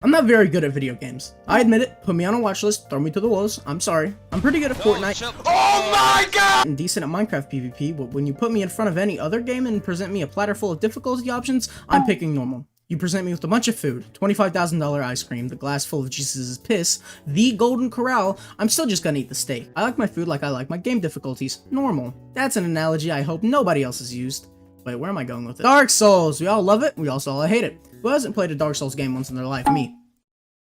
I'm not very good at video games. I admit it, put me on a watch list, throw me to the wolves, I'm sorry. I'm pretty good at Fortnite. Oh my god! And decent at Minecraft PvP, but when you put me in front of any other game and present me a platter full of difficulty options, I'm picking normal. You present me with a bunch of food, $25,000 ice cream, the glass full of Jesus' piss, the Golden Corral, I'm still just gonna eat the steak. I like my food like I like my game difficulties, normal. That's an analogy I hope nobody else has used. Wait, where am I going with it? Dark Souls! We all love it, we also all hate it. Who hasn't played a Dark Souls game once in their life? Me.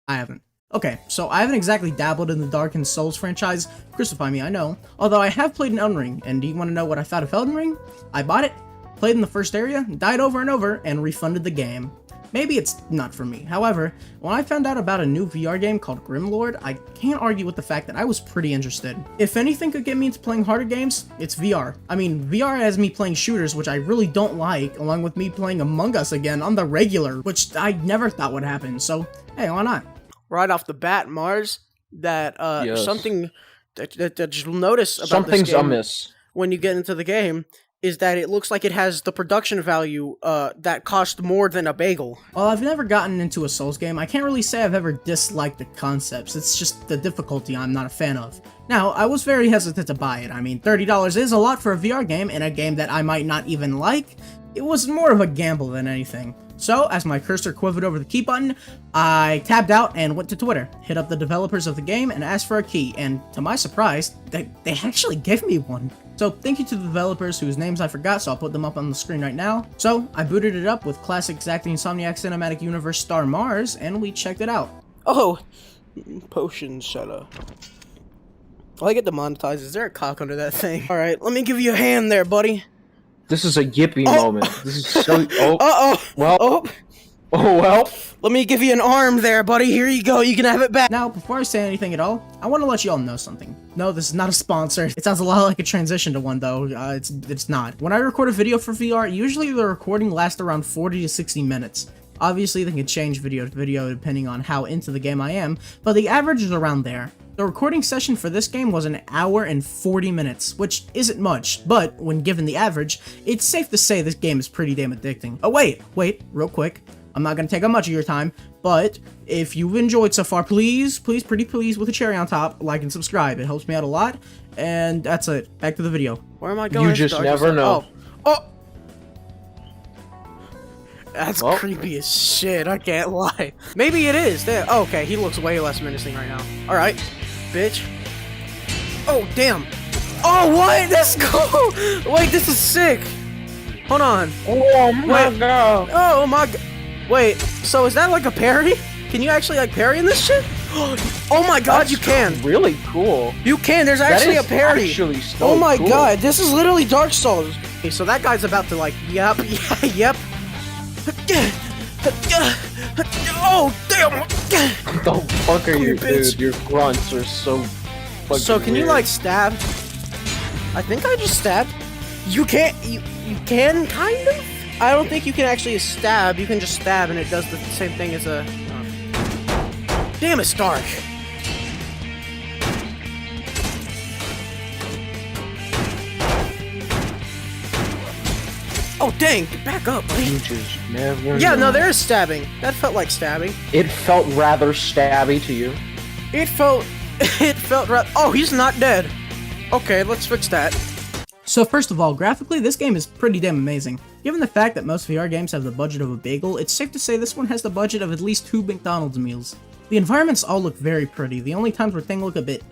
I haven't. Okay, so I haven't exactly dabbled in the Dark Souls franchise, crucify me, I know. Although I have played in Elden Ring, and do you want to know what I thought of Elden Ring? I bought it, played in the first area, died over and over, and refunded the game. Maybe it's not for me. However, when I found out about a new VR game called Grimlord, I can't argue with the fact that I was pretty interested. If anything could get me into playing harder games, it's VR. I mean, VR has me playing shooters, which I really don't like, along with me playing Among Us again on the regular, which I never thought would happen, so hey, why not? Right off the bat, Mars, that Yes. something that you'll notice about Something's this game amiss. when you get into the game is that it looks like it has the production value that cost more than a bagel. While I've never gotten into a Souls game, I can't really say I've ever disliked the concepts. It's just the difficulty I'm not a fan of. Now, I was very hesitant to buy it. I mean, $30 is a lot for a VR game, and a game that I might not even like. It was more of a gamble than anything. So, as my cursor quivered over the key button, I tabbed out and went to Twitter, hit up the developers of the game, and asked for a key, and to my surprise, they actually gave me one. So, thank you to the developers whose names I forgot, so I'll put them up on the screen right now. So, I booted it up with classic Exacting Insomniac Cinematic Universe star Mars, and we checked it out. Oh, potion seller. Will I get demonetized? Is there a cock under that thing? Alright, let me give you a hand there, buddy. This is a yippee moment. This is so. Oh. Uh-oh. Well. Oh. Oh well. Let me give you an arm there, buddy. Here you go. You can have it back. Now, before I say anything at all, I want to let you all know something. No, this is not a sponsor. It sounds a lot like a transition to one, though. It's not. When I record a video for VR, usually the recording lasts around 40 to 60 minutes. Obviously, they can change video to video depending on how into the game I am, but the average is around there. The recording session for this game was an hour and 40 minutes, which isn't much, but when given the average, it's safe to say this game is pretty damn addicting. Oh wait, real quick. I'm not gonna take up much of your time, but if you've enjoyed so far, please, pretty please, with a cherry on top, like and subscribe. It helps me out a lot, and that's it. Back to the video. Where am I going? You just never know. Oh! That's creepy as shit, I can't lie. Maybe it is. There. Oh, okay, he looks way less menacing right now. Alright, bitch. Oh, damn. Oh, what? Let's go! Wait, this is sick. Hold on. Oh my god. Oh my god. Wait, so is that like a parry? Can you actually like parry in this shit? Oh my god, That's you can! Really cool. You can, there's actually a parry! Actually so Oh my cool. god, this is literally Dark Souls! Okay, so that guy's about to like, yep. Oh, damn! The fuck are you, bitch. dude? Your grunts are so fucking So can you weird. like stab? I think I just stabbed. You can't, you can kind of? I don't think you can actually stab, you can just stab and it does the same thing as a... Damn, it's dark! Oh dang, back up, buddy! You just never Yeah, no, know. there is stabbing. That felt like stabbing. It felt rather stabby to you. It felt oh, he's not dead. Okay, let's fix that. So first of all, graphically, this game is pretty damn amazing. Given the fact that most VR games have the budget of a bagel, it's safe to say this one has the budget of at least 2 McDonald's meals. The environments all look very pretty. The only times where things look a bit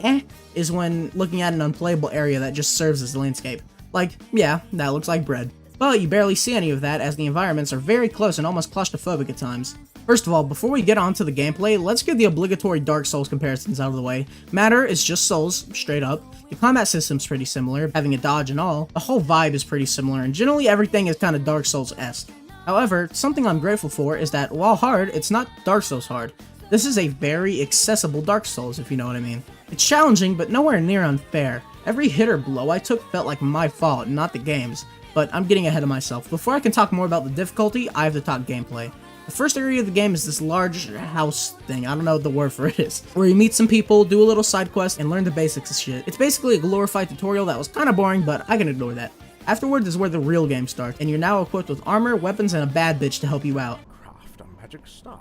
is when looking at an unplayable area that just serves as a landscape. Like, yeah, that looks like bread. But you barely see any of that as the environments are very close and almost claustrophobic at times. First of all, before we get on to the gameplay, let's get the obligatory Dark Souls comparisons out of the way. Matter is just Souls, straight up. The combat system's pretty similar, having a dodge and all. The whole vibe is pretty similar, and generally everything is kind of Dark Souls-esque. However, something I'm grateful for is that while hard, it's not Dark Souls hard. This is a very accessible Dark Souls, if you know what I mean. It's challenging, but nowhere near unfair. Every hit or blow I took felt like my fault, not the game's. But I'm getting ahead of myself. Before I can talk more about the difficulty, I have to talk gameplay. The first area of the game is this large house thing, I don't know what the word for it is, where you meet some people, do a little side quest, and learn the basics of shit. It's basically a glorified tutorial that was kinda boring, but I can ignore that. Afterwards is where the real game starts, and you're now equipped with armor, weapons, and a bad bitch to help you out. Craft a magic staff.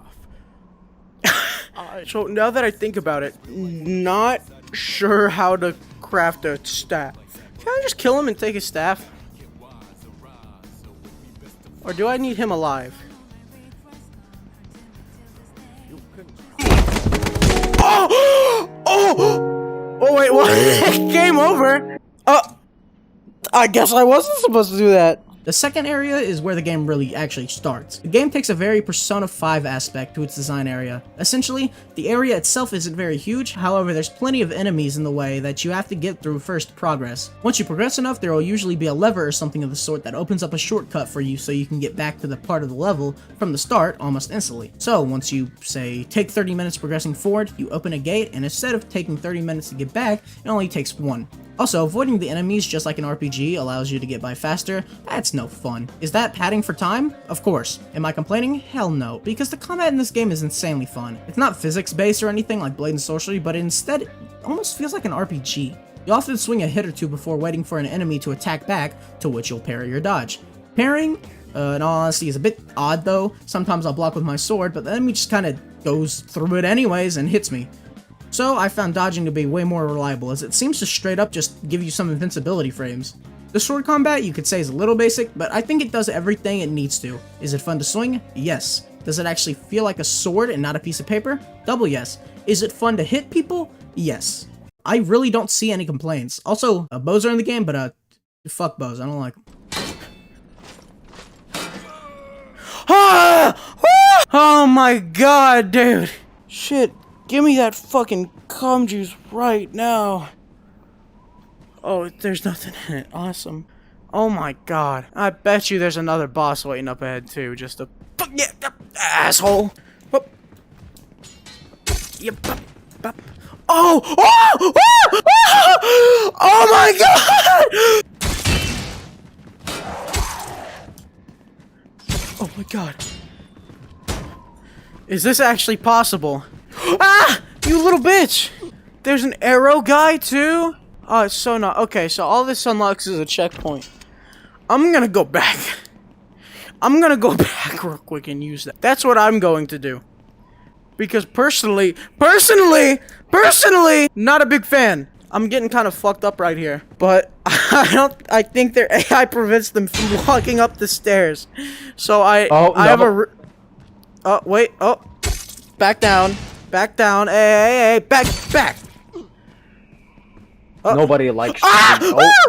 So now that I think about it, not sure how to craft a staff. Can I just kill him and take his staff? Or do I need him alive? Oh! Oh! Oh wait, what? Game over! I guess I wasn't supposed to do that. The second area is where the game really actually starts. The game takes a very Persona 5 aspect to its design area. Essentially, the area itself isn't very huge, however there's plenty of enemies in the way that you have to get through first to progress. Once you progress enough, there will usually be a lever or something of the sort that opens up a shortcut for you so you can get back to the part of the level from the start almost instantly. So once you, say, take 30 minutes progressing forward, you open a gate, and instead of taking 30 minutes to get back, it only takes 1. Also, avoiding the enemies just like an RPG allows you to get by faster. That's no fun. Is that padding for time? Of course. Am I complaining? Hell no, because the combat in this game is insanely fun. It's not physics-based or anything like Blade and Sorcery, but instead, it almost feels like an RPG. You often swing a hit or two before waiting for an enemy to attack back, to which you'll parry or dodge. Parrying, in all honesty, is a bit odd though. Sometimes I'll block with my sword, but the enemy just kinda goes through it anyways and hits me. So I found dodging to be way more reliable, as it seems to straight up just give you some invincibility frames. The sword combat you could say is a little basic, but I think it does everything it needs to. Is it fun to swing? Yes. Does it actually feel like a sword and not a piece of paper? Double yes. Is it fun to hit people? Yes. I really don't see any complaints. Also, bows are in the game, but fuck bows, I don't like them. Ah! Oh my god, dude! Shit. Give me that fucking cum juice right now. Oh, there's nothing in it. Awesome. Oh my god. I bet you there's another boss waiting up ahead too. Just a asshole. Oh! Oh! Oh! Oh! Oh my god! Oh my god. Is this actually possible? Ah! You little bitch! There's an arrow guy too? Oh, it's so not. Okay, so all this unlocks is a checkpoint. I'm gonna go back. I'm gonna go back real quick and use that. That's what I'm going to do. Because personally, not a big fan. I'm getting kind of fucked up right here. But I think their AI prevents them from walking up the stairs. So I have a... Oh, wait, oh. Back down. Back down. Hey, back. Nobody likes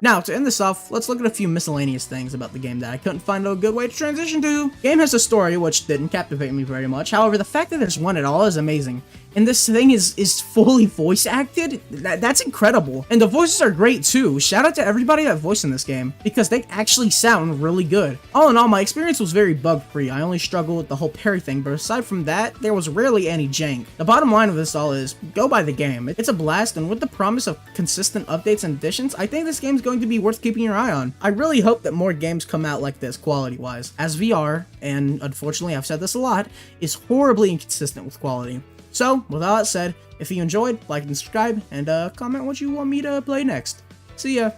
Now, to end this off, let's look at a few miscellaneous things about the game that I couldn't find a good way to transition to. The game has a story which didn't captivate me very much, however, the fact that there's one at all is amazing. And this thing is fully voice acted? That's incredible. And the voices are great too. Shout out to everybody that voiced in this game, because they actually sound really good. All in all, my experience was very bug-free. I only struggled with the whole parry thing, but aside from that, there was rarely any jank. The bottom line of this all is, go buy the game. It's a blast, and with the promise of consistent updates and additions, I think this game's going to be worth keeping your eye on. I really hope that more games come out like this quality-wise, as VR, and unfortunately I've said this a lot, is horribly inconsistent with quality. So, with all that said, if you enjoyed, like and subscribe, and comment what you want me to play next. See ya!